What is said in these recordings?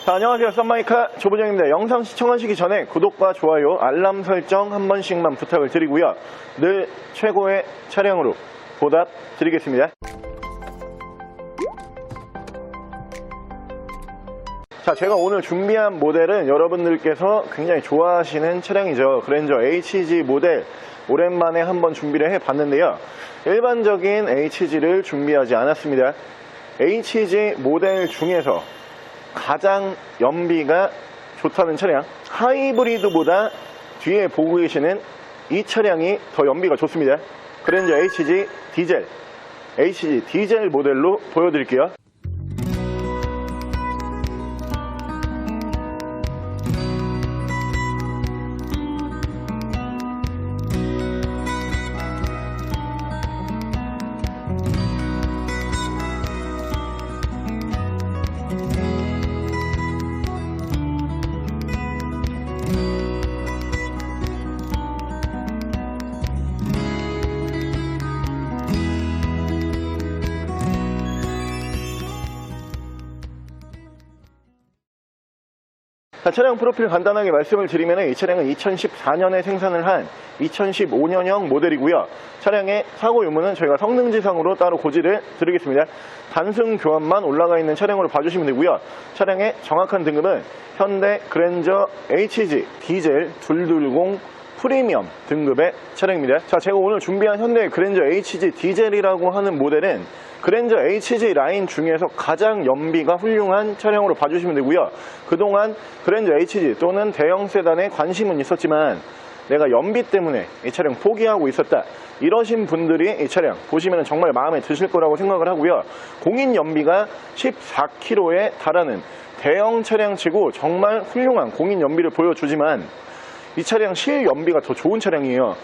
자, 안녕하세요. 썸마이카 조부정입니다. 영상 시청하시기 전에 구독과 좋아요, 알람 설정 한 번씩만 부탁을 드리고요. 늘 최고의 차량으로 보답 드리겠습니다. 자, 제가 오늘 준비한 모델은 여러분들께서 굉장히 좋아하시는 차량이죠. 그랜저 HG 모델 오랜만에 한번 준비를 해봤는데요. 일반적인 HG를 준비하지 않았습니다. HG 모델 중에서 가장 연비가 좋다는 차량, 하이브리드보다 뒤에 보고 계시는 이 차량이 더 연비가 좋습니다. 그랜저 HG 디젤 모델로 보여드릴게요. 자, 차량 프로필 간단하게 말씀을 드리면 이 차량은 2014년에 생산을 한 2015년형 모델이고요. 차량의 사고 유무는 저희가 성능지상으로 따로 고지를 드리겠습니다. 단순 교환만 올라가 있는 차량으로 봐주시면 되고요. 차량의 정확한 등급은 현대 그랜저 HG 디젤 220 프리미엄 등급의 차량입니다. 자, 제가 오늘 준비한 현대 그랜저 HG 디젤이라고 하는 모델은 그랜저 HG 라인 중에서 가장 연비가 훌륭한 차량으로 봐주시면 되고요. 그동안 그랜저 HG 또는 대형 세단에 관심은 있었지만 내가 연비 때문에 이 차량 포기하고 있었다, 이러신 분들이 이 차량 보시면 정말 마음에 드실 거라고 생각을 하고요. 공인 연비가 14km에 달하는 대형 차량치고 정말 훌륭한 공인 연비를 보여주지만 이 차량 실 연비가 더 좋은 차량이에요.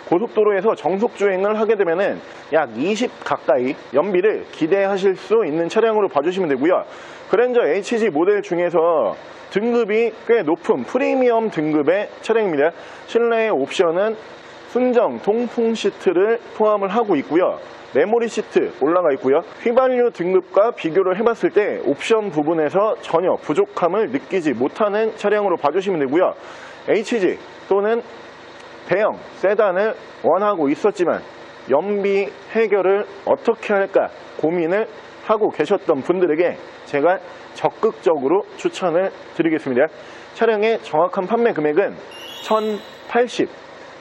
고속도로에서 정속주행을 하게 되면은 약 20 가까이 연비를 기대하실 수 있는 차량으로 봐주시면 되고요. 그랜저 HG 모델 중에서 등급이 꽤 높은 프리미엄 등급의 차량입니다. 실내의 옵션은 순정 통풍 시트를 포함을 하고 있고요. 메모리 시트 올라가 있고요. 휘발유 등급과 비교를 해봤을 때 옵션 부분에서 전혀 부족함을 느끼지 못하는 차량으로 봐주시면 되고요. HG 또는 대형 세단을 원하고 있었지만 연비 해결을 어떻게 할까 고민을 하고 계셨던 분들에게 제가 적극적으로 추천을 드리겠습니다. 차량의 정확한 판매 금액은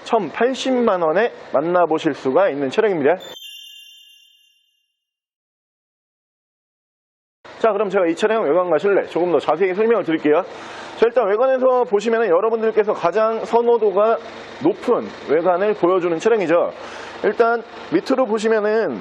1080만 원에 만나보실 수가 있는 차량입니다. 자, 그럼 제가 이 차량 외관과 실내 조금 더 자세히 설명을 드릴게요. 자, 일단 외관에서 보시면 여러분들께서 가장 선호도가 높은 외관을 보여주는 차량이죠. 일단 밑으로 보시면은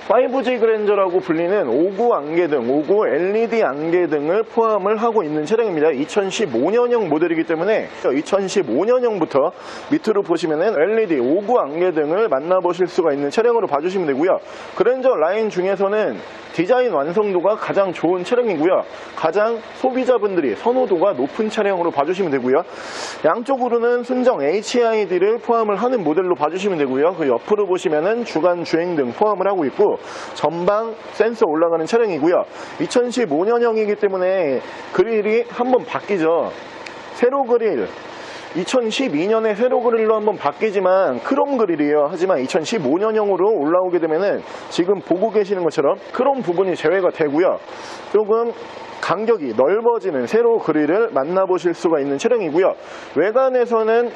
5G 그랜저라고 불리는 5구 안개등, 5구 LED 안개등을 포함을 하고 있는 차량입니다. 2015년형 모델이기 때문에 2015년형부터 밑으로 보시면은 LED 5구 안개등을 만나보실 수가 있는 차량으로 봐주시면 되고요. 그랜저 라인 중에서는 디자인 완성도가 가장 좋은 차량이고요. 가장 소비자분들이 선호도가 높은 차량으로 봐주시면 되고요. 양쪽으로는 순정 HID를 포함을 하는 모델로 봐주시면 되고요. 그 옆으로 보시면은 주간 주행등 포함을 하고 있고 전방 센서 올라가는 차량이고요. 2015년형이기 때문에 그릴이 한번 바뀌죠. 세로 그릴, 2012년에 세로 그릴로 한번 바뀌지만 크롬 그릴이에요. 하지만 2015년형으로 올라오게 되면은 지금 보고 계시는 것처럼 크롬 부분이 제외가 되고요. 조금 간격이 넓어지는 세로 그릴을 만나보실 수가 있는 차량이고요. 외관에서는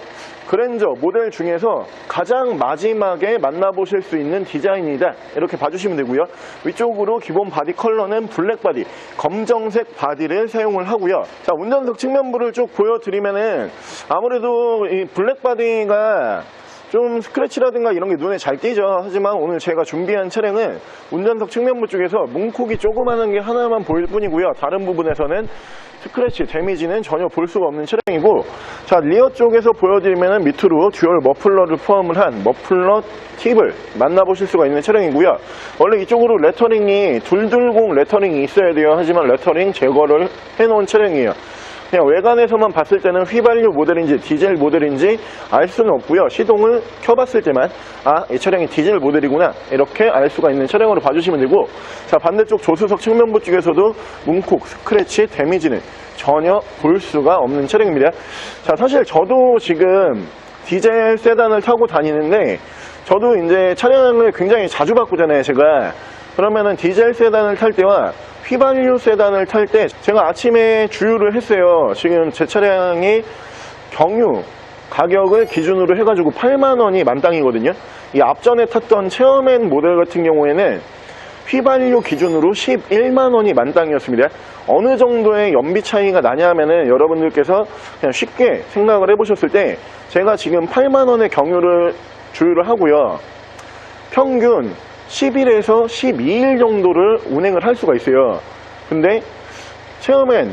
그랜저 모델 중에서 가장 마지막에 만나보실 수 있는 디자인이다, 이렇게 봐주시면 되고요. 위쪽으로 기본 바디 컬러는 블랙 바디, 검정색 바디를 사용을 하고요. 자, 운전석 측면부를 쭉 보여드리면은 아무래도 이 블랙 바디가 좀 스크래치라든가 이런 게 눈에 잘 띄죠. 하지만 오늘 제가 준비한 차량은 운전석 측면부 쪽에서 문콕이 조그마한 게 하나만 보일 뿐이고요. 다른 부분에서는 스크래치, 데미지는 전혀 볼 수가 없는 차량이고, 자, 리어 쪽에서 보여드리면 밑으로 듀얼 머플러를 포함을 한 머플러 팁을 만나보실 수가 있는 차량이고요. 원래 이쪽으로 레터링이 220 레터링이 있어야 돼요. 하지만 레터링 제거를 해놓은 차량이에요. 그냥 외관에서만 봤을 때는 휘발유 모델인지 디젤 모델인지 알 수는 없고요. 시동을 켜봤을 때만 이 차량이 디젤 모델이구나 이렇게 알 수가 있는 차량으로 봐주시면 되고, 자 반대쪽 조수석 측면부 쪽에서도 문콕, 스크래치, 데미지는 전혀 볼 수가 없는 차량입니다. 자 사실 저도 지금 디젤 세단을 타고 다니는데, 저도 이제 차량을 굉장히 자주 바꾸잖아요 제가. 그러면은 디젤 세단을 탈 때와 휘발유 세단을 탈 때 제가 아침에 주유를 했어요. 지금 제 차량이 경유 가격을 기준으로 해가지고 8만원이 만땅이거든요. 이 앞전에 탔던 체어맨 모델 같은 경우에는 휘발유 기준으로 11만원이 만땅이었습니다. 어느 정도의 연비 차이가 나냐면은 여러분들께서 그냥 쉽게 생각을 해보셨을 때, 제가 지금 8만원의 경유를 주유를 하고요, 평균 10일에서 12일 정도를 운행을 할 수가 있어요. 근데 체어맨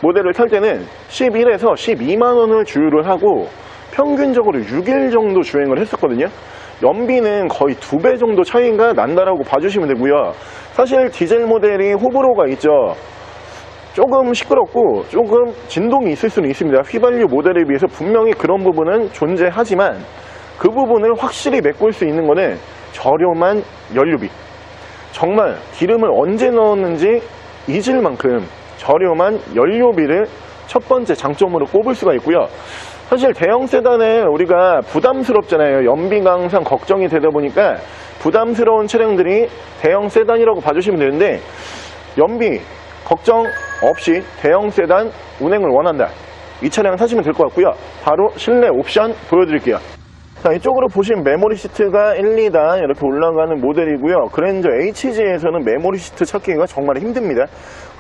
모델을 탈 때는 11에서 12만원을 주유를 하고 평균적으로 6일 정도 주행을 했었거든요. 연비는 거의 2배 정도 차이가 난다라고 봐주시면 되고요. 사실 디젤 모델이 호불호가 있죠. 조금 시끄럽고 조금 진동이 있을 수는 있습니다. 휘발유 모델에 비해서 분명히 그런 부분은 존재하지만, 그 부분을 확실히 메꿀 수 있는 거는 저렴한 연료비. 정말 기름을 언제 넣었는지 잊을 만큼 저렴한 연료비를 첫 번째 장점으로 꼽을 수가 있고요. 사실 대형 세단은 우리가 부담스럽잖아요. 연비가 항상 걱정이 되다 보니까 부담스러운 차량들이 대형 세단이라고 봐주시면 되는데, 연비 걱정 없이 대형 세단 운행을 원한다, 이 차량 사시면 될 것 같고요. 바로 실내 옵션 보여드릴게요. 자, 이쪽으로 보시면 메모리 시트가 1, 2단 이렇게 올라가는 모델이고요. 그랜저 HG에서는 메모리 시트 찾기가 정말 힘듭니다.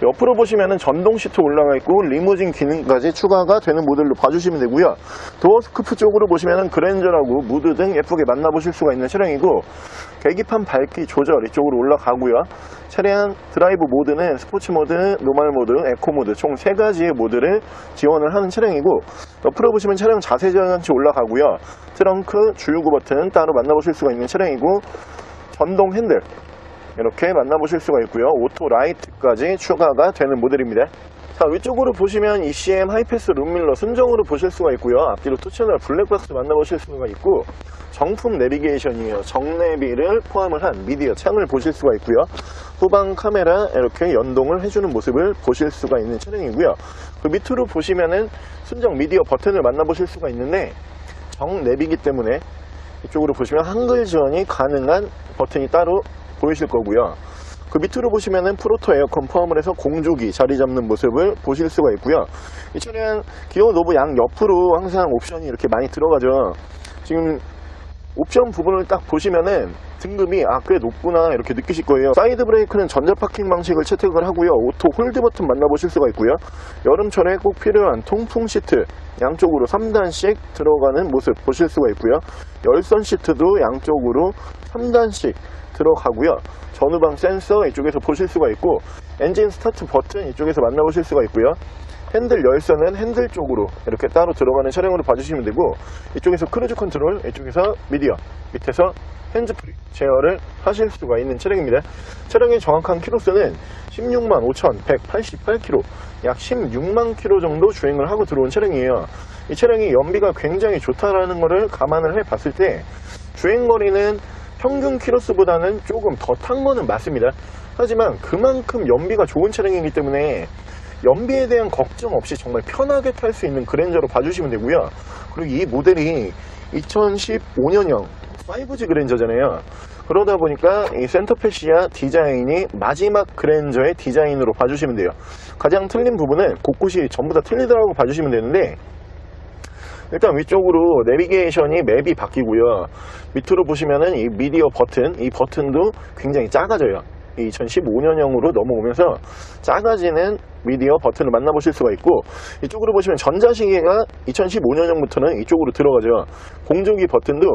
옆으로 보시면은 전동 시트 올라가 있고 리무진 기능까지 추가가 되는 모델로 봐주시면 되고요. 도어 스쿠프 쪽으로 보시면은 그랜저라고 무드 등 예쁘게 만나보실 수가 있는 차량이고, 계기판 밝기 조절 이쪽으로 올라가고요. 차량 드라이브 모드는 스포츠 모드, 노멀 모드, 에코 모드 총 3가지의 모드를 지원을 하는 차량이고, 옆으로 보시면 차량 자세 전환치 올라가고요. 트렁크, 주유구 버튼 따로 만나보실 수가 있는 차량이고, 전동 핸들 이렇게 만나보실 수가 있고요. 오토 라이트까지 추가가 되는 모델입니다. 자, 위쪽으로 보시면 ECM 하이패스 룸밀러 순정으로 보실 수가 있고요. 앞뒤로 2채널 블랙박스 만나보실 수가 있고, 정품 내비게이션이에요. 정내비를 포함을 한 미디어 창을 보실 수가 있고요. 후방 카메라 이렇게 연동을 해주는 모습을 보실 수가 있는 차량이고요. 그 밑으로 보시면은 순정 미디어 버튼을 만나보실 수가 있는데, 정내비기 때문에 이쪽으로 보시면 한글 지원이 가능한 버튼이 따로 보이실 거고요. 그 밑으로 보시면은 프로토 에어컨 포함을 해서 공조기 자리 잡는 모습을 보실 수가 있고요. 이 차량 기어 노브 양 옆으로 항상 옵션이 이렇게 많이 들어가죠. 지금 옵션 부분을 딱 보시면은 등급이 꽤 높구나 이렇게 느끼실 거예요. 사이드 브레이크는 전자 파킹 방식을 채택을 하고요. 오토 홀드 버튼 만나보실 수가 있고요. 여름철에 꼭 필요한 통풍 시트 양쪽으로 3단씩 들어가는 모습 보실 수가 있고요. 열선 시트도 양쪽으로 3단씩 들어가고요. 전후방 센서 이쪽에서 보실 수가 있고, 엔진 스타트 버튼 이쪽에서 만나보실 수가 있고요. 핸들 열선은 핸들 쪽으로 이렇게 따로 들어가는 차량으로 봐주시면 되고, 이쪽에서 크루즈 컨트롤, 이쪽에서 미디어, 밑에서 핸즈프리 제어를 하실 수가 있는 차량입니다. 차량의 정확한 키로수는 16만 5,188km, 약 16만 km 정도 주행을 하고 들어온 차량이에요. 이 차량이 연비가 굉장히 좋다라는 것을 감안을 해 봤을 때, 주행거리는 평균 키로수보다는 조금 더 탄 거는 맞습니다. 하지만 그만큼 연비가 좋은 차량이기 때문에 연비에 대한 걱정 없이 정말 편하게 탈 수 있는 그랜저로 봐주시면 되고요. 그리고 이 모델이 2015년형 5G 그랜저잖아요. 그러다 보니까 이 센터페시아 디자인이 마지막 그랜저의 디자인으로 봐주시면 돼요. 가장 틀린 부분은 곳곳이 전부 다 틀리더라고 봐주시면 되는데, 일단 위쪽으로 내비게이션이 맵이 바뀌고요. 밑으로 보시면은 이 미디어 버튼, 이 버튼도 굉장히 작아져요. 2015년형으로 넘어오면서 작아지는 미디어 버튼을 만나보실 수가 있고, 이쪽으로 보시면 전자시계가 2015년형부터는 이쪽으로 들어가죠. 공조기 버튼도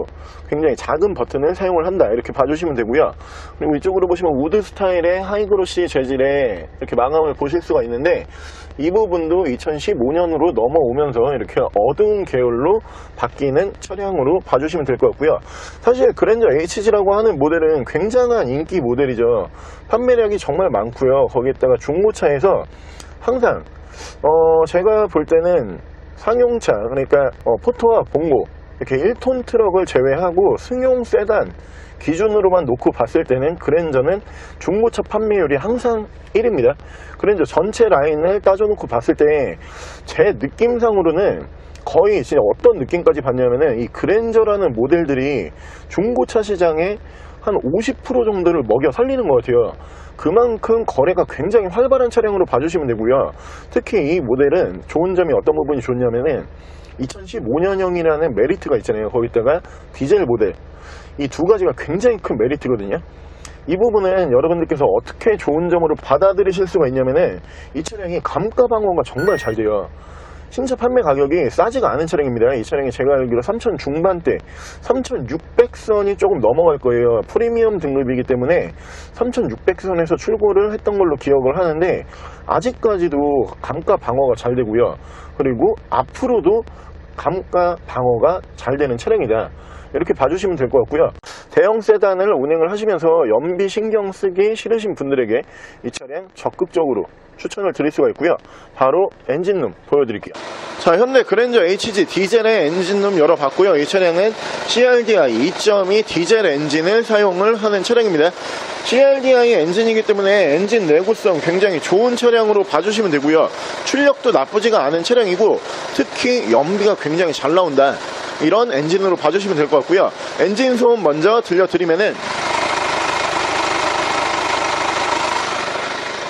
굉장히 작은 버튼을 사용을 한다 이렇게 봐주시면 되고요. 그리고 이쪽으로 보시면 우드 스타일의 하이그로시 재질의 이렇게 마감을 보실 수가 있는데, 이 부분도 2015년으로 넘어오면서 이렇게 어두운 계열로 바뀌는 차량으로 봐주시면 될 것 같고요. 사실 그랜저 HG라고 하는 모델은 굉장한 인기 모델이죠. 판매량이 정말 많고요. 거기에다가 중고차에서 항상 제가 볼 때는 상용차, 그러니까 포터와 봉고 이렇게 1톤 트럭을 제외하고 승용 세단 기준으로만 놓고 봤을 때는 그랜저는 중고차 판매율이 항상 1위입니다. 그랜저 전체 라인을 따져놓고 봤을 때 제 느낌상으로는 거의 진짜 어떤 느낌까지 봤냐면은 이 그랜저라는 모델들이 중고차 시장에 한 50% 정도를 먹여 살리는 것 같아요. 그만큼 거래가 굉장히 활발한 차량으로 봐주시면 되고요. 특히 이 모델은 좋은 점이 어떤 부분이 좋냐면은 2015년형이라는 메리트가 있잖아요. 거기다가 디젤 모델, 이 두 가지가 굉장히 큰 메리트거든요. 이 부분은 여러분들께서 어떻게 좋은 점으로 받아들이실 수가 있냐면은 이 차량이 감가 방어가 정말 잘 돼요. 신차 판매 가격이 싸지가 않은 차량입니다. 이 차량이 제가 알기로 3,000 중반대, 3,600선이 조금 넘어갈 거예요. 프리미엄 등급이기 때문에 3,600선에서 출고를 했던 걸로 기억을 하는데 아직까지도 감가 방어가 잘 되고요. 그리고 앞으로도 감가 방어가 잘 되는 차량이다. 이렇게 봐주시면 될 것 같고요. 대형 세단을 운행을 하시면서 연비 신경 쓰기 싫으신 분들에게 이 차량 적극적으로 추천을 드릴 수가 있고요. 바로 엔진룸 보여드릴게요. 자, 현대 그랜저 HG 디젤의 엔진룸 열어봤고요. 이 차량은 CRDI 2.2 디젤 엔진을 사용을 하는 차량입니다. CRDI 엔진이기 때문에 엔진 내구성 굉장히 좋은 차량으로 봐주시면 되고요. 출력도 나쁘지가 않은 차량이고 특히 연비가 굉장히 잘 나온다, 이런 엔진으로 봐주시면 될 것 같고요. 엔진 소음 먼저 들려드리면은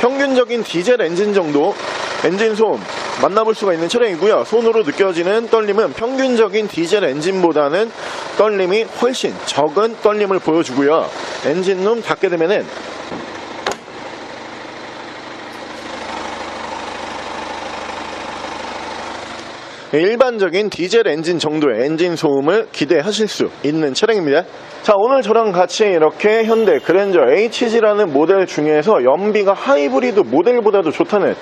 평균적인 디젤 엔진 정도 엔진 소음 만나볼 수가 있는 차량이고요. 손으로 느껴지는 떨림은 평균적인 디젤 엔진보다는 떨림이 훨씬 적은 떨림을 보여주고요. 엔진룸 닫게 되면은 일반적인 디젤 엔진 정도의 엔진 소음을 기대하실 수 있는 차량입니다. 자, 오늘 저랑 같이 이렇게 현대 그랜저 HG라는 모델 중에서 연비가 하이브리드 모델보다도 좋다는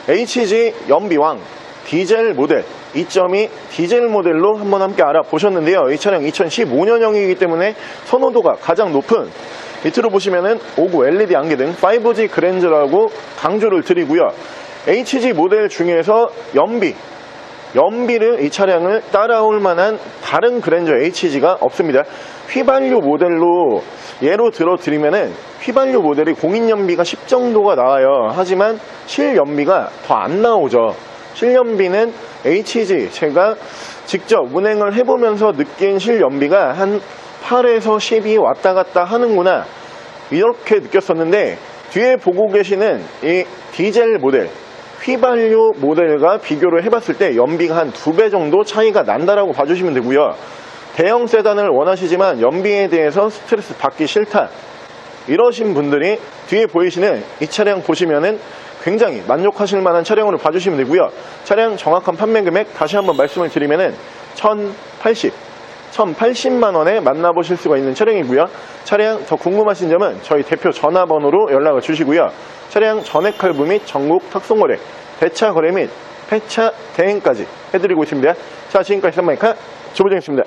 HG 연비왕 디젤 모델 2.2 디젤 모델로 한번 함께 알아보셨는데요. 이 차량 2015년형이기 때문에 선호도가 가장 높은, 밑으로 보시면은 59 LED 안개등 5G 그랜저라고 강조를 드리고요. HG 모델 중에서 연비를 이 차량을 따라올 만한 다른 그랜저 HG가 없습니다. 휘발유 모델로 예로 들어 드리면은 휘발유 모델이 공인연비가 10 정도가 나와요. 하지만 실연비가 더 안 나오죠. 실연비는 HG, 제가 직접 운행을 해보면서 느낀 실연비가 한 8에서 10이 왔다 갔다 하는구나, 이렇게 느꼈었는데 뒤에 보고 계시는 이 디젤 모델 휘발유 모델과 비교를 해봤을 때 연비가 한 2배 정도 차이가 난다라고 봐주시면 되고요. 대형 세단을 원하시지만 연비에 대해서 스트레스 받기 싫다, 이러신 분들이 뒤에 보이시는 이 차량 보시면은 굉장히 만족하실 만한 차량으로 봐주시면 되고요. 차량 정확한 판매 금액 다시 한번 말씀을 드리면은 1,080만 원에 만나보실 수가 있는 차량이고요. 차량 더 궁금하신 점은 저희 대표 전화번호로 연락을 주시고요. 차량 전액 할부 및 전국 탁송거래, 대차 거래 및 폐차 대행까지 해드리고 있습니다. 자, 지금까지 썬마이카 조보정이었습니다.